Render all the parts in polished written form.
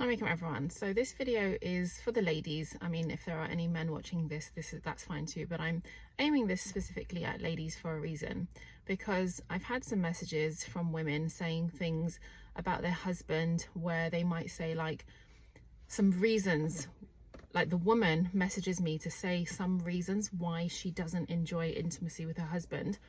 Assalamualaikum everyone. So this video is for the ladies. I mean, if there are any men watching that's fine too, but I'm aiming this specifically at ladies for a reason, because I've had some messages from women saying things about their husband where they might say like some reasons, like the woman messages me to say some reasons why she doesn't enjoy intimacy with her husband,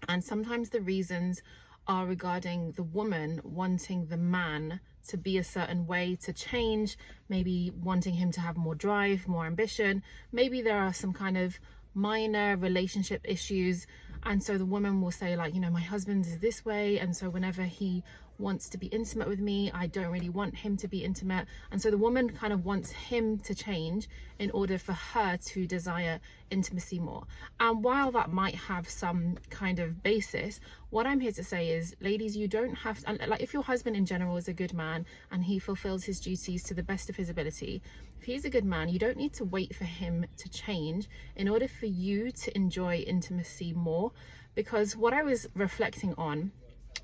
and sometimes the reasons are regarding the woman wanting the man to be a certain way, to change, maybe wanting him to have more drive, more ambition. Maybe there are some kind of minor relationship issues, and so the woman will say like, you know, my husband is this way, and so whenever he wants to be intimate with me, I don't really want him to be intimate. And so the woman kind of wants him to change in order for her to desire intimacy more. And while that might have some kind of basis, what I'm here to say is, ladies, you don't have to, like, if your husband in general is a good man and he fulfills his duties to the best of his ability, if he's a good man, you don't need to wait for him to change in order for you to enjoy intimacy more. Because what I was reflecting on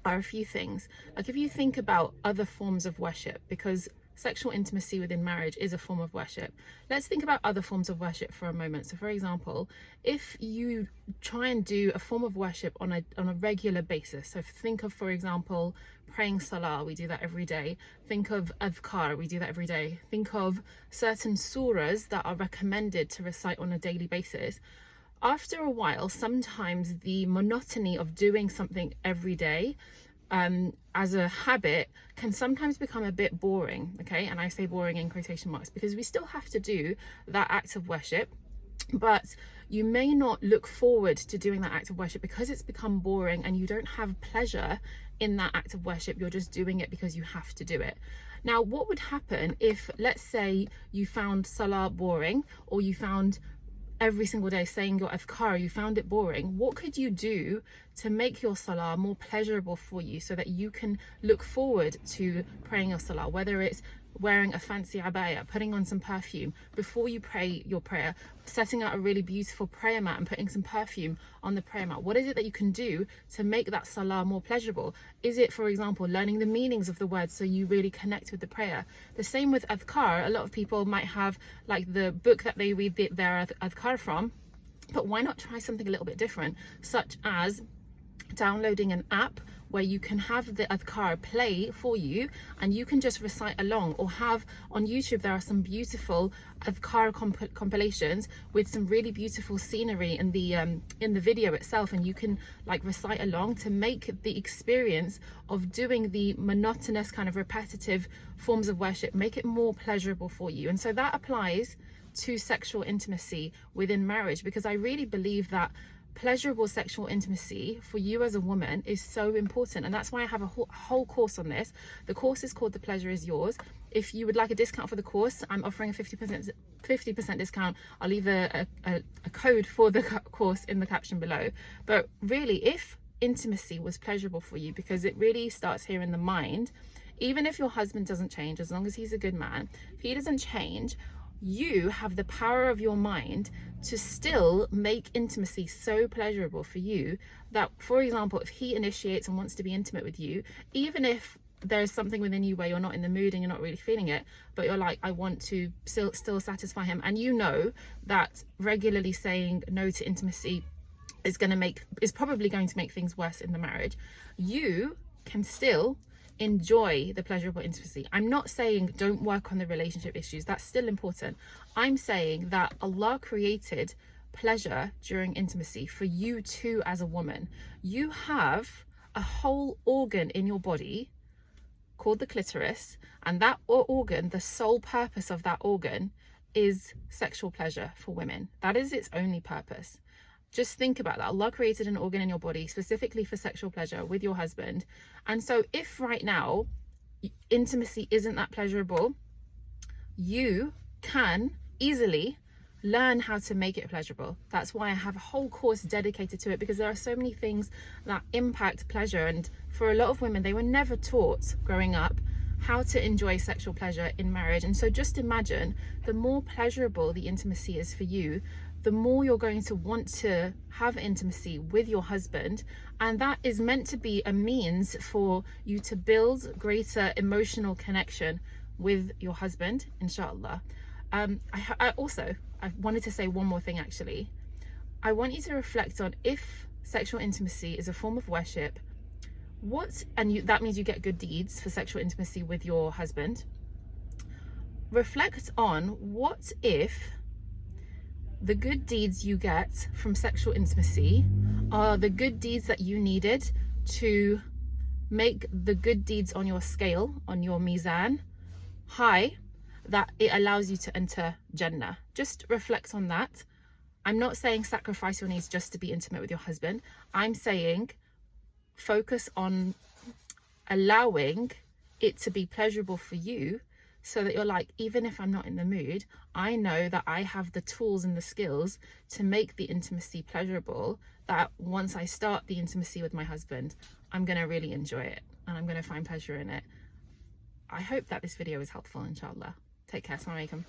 are a few things. Like, if you think about other forms of worship, because sexual intimacy within marriage is a form of worship, let's think about other forms of worship for a moment. So for example, if you try and do a form of worship on a regular basis, so think of, for example, praying salah, we do that every day. Think of adhkar, we do that every day. Think of certain surahs that are recommended to recite on a daily basis. After a while, sometimes the monotony of doing something every day as a habit can sometimes become a bit boring, okay? And I say boring in quotation marks because we still have to do that act of worship, but you may not look forward to doing that act of worship because it's become boring and you don't have pleasure in that act of worship. You're just doing it because you have to do it. Now, what would happen if, let's say, you found salah boring, or you found every single day saying your adhkar, you found it boring? What could you do to make your salah more pleasurable for you so that you can look forward to praying your salah? Whether it's wearing a fancy abaya, putting on some perfume before you pray your prayer, setting out a really beautiful prayer mat and putting some perfume on the prayer mat. What is it that you can do to make that salah more pleasurable? Is it, for example, learning the meanings of the words so you really connect with the prayer? The same with adhkar. A lot of people might have like the book that they read their adhkar from, but why not try something a little bit different, such as downloading an app where you can have the adhkar play for you and you can just recite along, or have on YouTube, there are some beautiful adhkar compilations with some really beautiful scenery in the video itself, and you can like recite along to make the experience of doing the monotonous kind of repetitive forms of worship, make it more pleasurable for you. And so that applies to sexual intimacy within marriage, because I really believe that pleasurable sexual intimacy for you as a woman is so important, and that's why I have a whole course on this. The course is called The Pleasure Is Yours. If you would like a discount for the course, I'm offering a 50% discount. I'll leave a code for the course in the caption below. But really, if intimacy was pleasurable for you, because it really starts here in the mind, even if your husband doesn't change, as long as he's a good man, if he doesn't change, you have the power of your mind to still make intimacy so pleasurable for you that, for example, if he initiates and wants to be intimate with you, even if there's something within you where you're not in the mood and you're not really feeling it, but you're like, I want to still satisfy him, and you know that regularly saying no to intimacy is probably going to make things worse in the marriage, you can still enjoy the pleasurable intimacy. I'm not saying don't work on the relationship issues, that's still important. I'm saying that Allah created pleasure during intimacy for you too as a woman. You have a whole organ in your body called the clitoris, and that organ, the sole purpose of that organ is sexual pleasure for women. That is its only purpose. Just think about that. Allah created an organ in your body specifically for sexual pleasure with your husband. And so if right now intimacy isn't that pleasurable, you can easily learn how to make it pleasurable. That's why I have a whole course dedicated to it, because there are so many things that impact pleasure. And for a lot of women, they were never taught growing up how to enjoy sexual pleasure in marriage. And so just imagine, the more pleasurable the intimacy is for you, the more you're going to want to have intimacy with your husband. And that is meant to be a means for you to build greater emotional connection with your husband, inshallah. I wanted to say one more thing actually. I want you to reflect on, if sexual intimacy is a form of worship, that means you get good deeds for sexual intimacy with your husband. Reflect on, what if the good deeds you get from sexual intimacy are the good deeds that you needed to make the good deeds on your scale, on your mizan, high, that it allows you to enter Jannah. Just reflect on that. I'm not saying sacrifice your needs just to be intimate with your husband. I'm saying focus on allowing it to be pleasurable for you, so that you're like, even if I'm not in the mood, I know that I have the tools and the skills to make the intimacy pleasurable, that once I start the intimacy with my husband, I'm going to really enjoy it and I'm going to find pleasure in it. I hope that this video was helpful, inshallah. Take care. Assalamu alaikum.